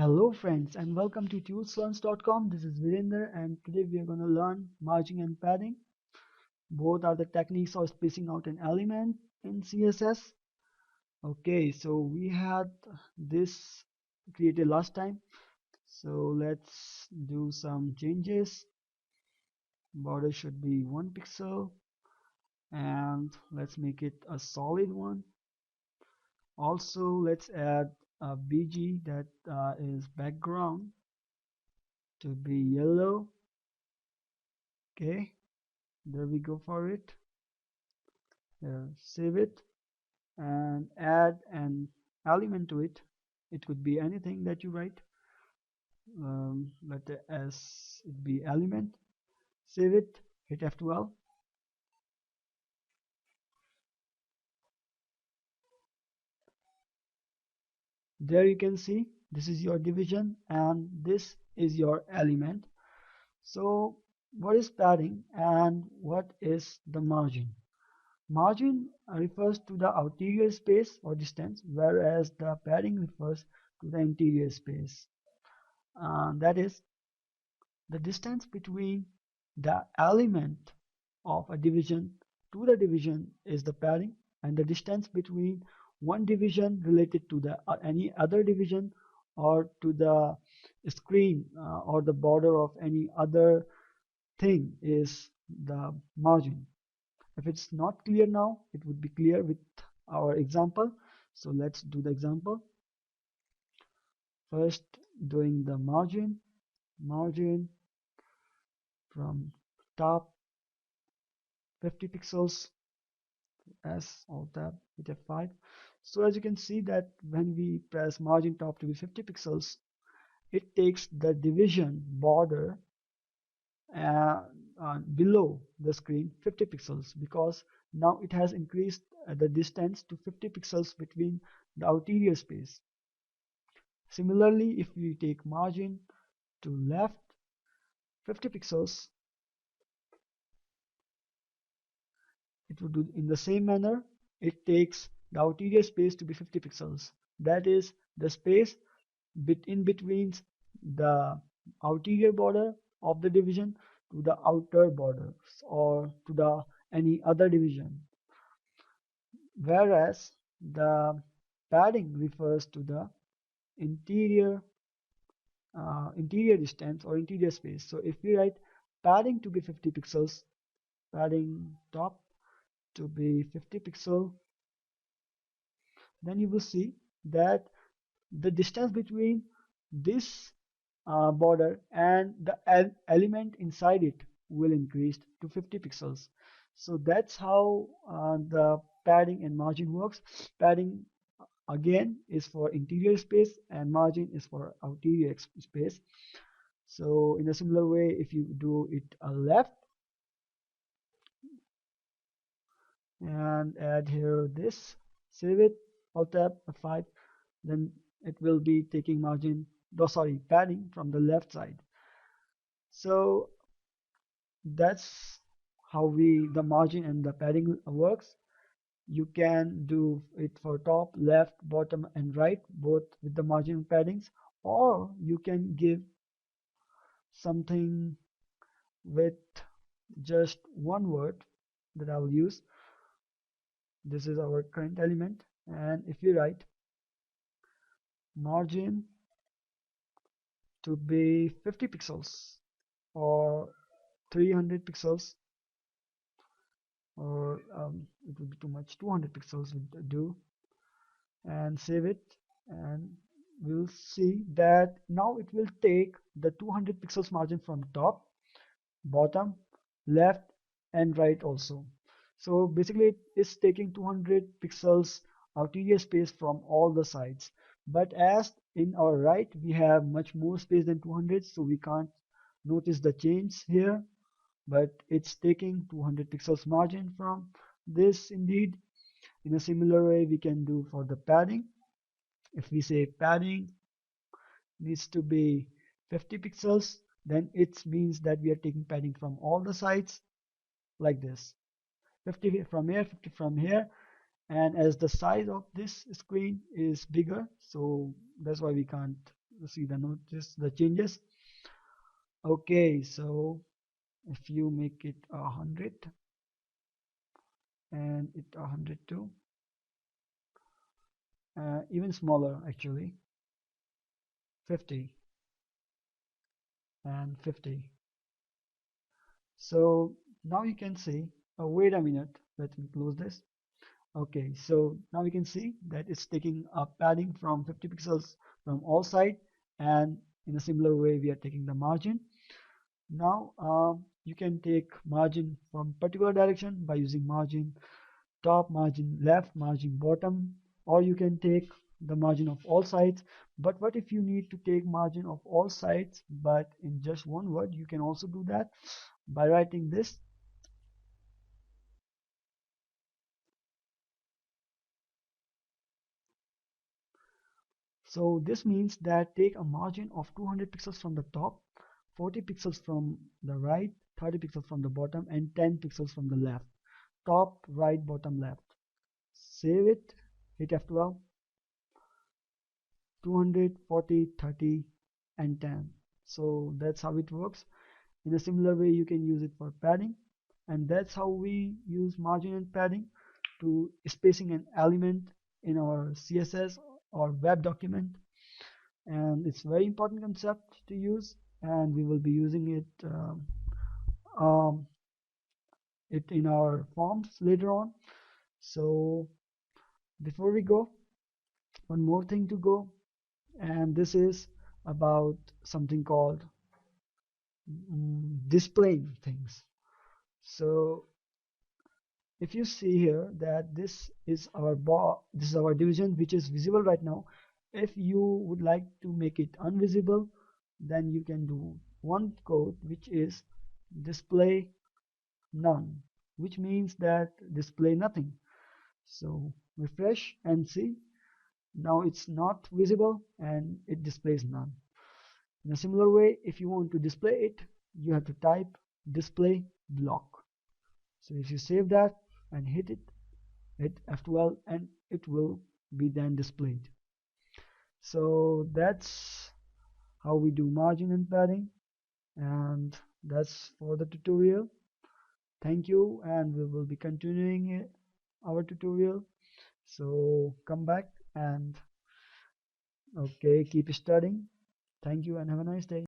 Hello friends and welcome to tutorslearns.com. This is Virender and today we are going to learn margin and padding. Both are the techniques of spacing out an element in CSS. Okay, so we had this created last time. So let's do some changes. Border should be 1 pixel and let's make it a solid one. Also, let's add a BG that is background to be yellow. Okay, there we go for it. Save it and add an element to it. It could be anything that you write. Let the S it be element. Save it, hit F12. There you can see this is your division and this is your element. So what is padding and what is the margin? Margin refers to the outer space or distance, whereas the padding refers to the interior space. That is, the distance between the element of a division to the division is the padding, and the distance between one division related to the any other division or to the screen or the border of any other thing is the margin. If it's not clear now, it would be clear with our example. So let's do the example. First, doing the margin from top 50 pixels as alt tab hit F5. So as you can see that when we press margin top to be 50 pixels, it takes the division border uh, below the screen 50 pixels because now it has increased the distance to 50 pixels between the outer space. Similarly, if we take margin to left 50 pixels, it would do in the same manner. It takes the outer space to be 50 pixels. That is the space in between the outer border of the division to the outer border or to the any other division. Whereas the padding refers to the interior interior distance or interior space. So if we write padding to be 50 pixels, padding top to be 50 pixel, then you will see that the distance between this border and the element inside it will increase to 50 pixels. So that's how the padding and margin works. Padding again is for interior space and margin is for outer space. So in a similar way, if you do it left and add here this, save it, alt tab F5, then it will be taking margin, no, sorry, padding from the left side. So that's how the margin and the padding works. You can do it for top, left, bottom, and right, both with the margin and paddings, or you can give something with just one word that I will use. This is our current element, and if you write margin to be 50 pixels or 300 pixels, or it would be too much, 200 pixels would do, and save it, and we'll see that now it will take the 200 pixels margin from top, bottom, left, and right also. So basically it is taking 200 pixels outer space from all the sides, but as in our right we have much more space than 200, so we can't notice the change here, but it's taking 200 pixels margin from this indeed. In a similar way we can do for the padding. If we say padding needs to be 50 pixels, then it means that we are taking padding from all the sides like this, 50 from here, 50 from here, and as the size of this screen is bigger, so that's why we can't see the notice the changes. Okay, so if you make it 100 and it 100 too, even smaller actually, 50 and 50. So now you can see, oh, wait a minute, let me close this. Okay, so now we can see that it's taking a padding from 50 pixels from all side, and in a similar way we are taking the margin. Now you can take margin from particular direction by using margin top, margin left, margin bottom, or you can take the margin of all sides. But what if you need to take margin of all sides but in just one word? You can also do that by writing this. So this means that take a margin of 200 pixels from the top, 40 pixels from the right, 30 pixels from the bottom, and 10 pixels from the left. Top, right, bottom, left. Save it, hit F12, 200, 40, 30, and 10. So that's how it works. In a similar way, you can use it for padding, and that's how we use margin and padding to spacing an element in our CSS or web document. And it's a very important concept to use, and we will be using um, it in our forms later on. So before we go, one more thing to go, and this is about something called displaying things. So if you see here that this is our division which is visible right now. If you would like to make it invisible, then you can do one code which is display none, which means that display nothing. So refresh and see, now it's not visible and it displays none. In a similar way, if you want to display it, you have to type display block. So if you save that and hit F12, and it will be then displayed. So that's how we do margin and padding, and that's for the tutorial. Thank you, and we will be continuing our tutorial. So come back and okay, keep studying. Thank you and have a nice day.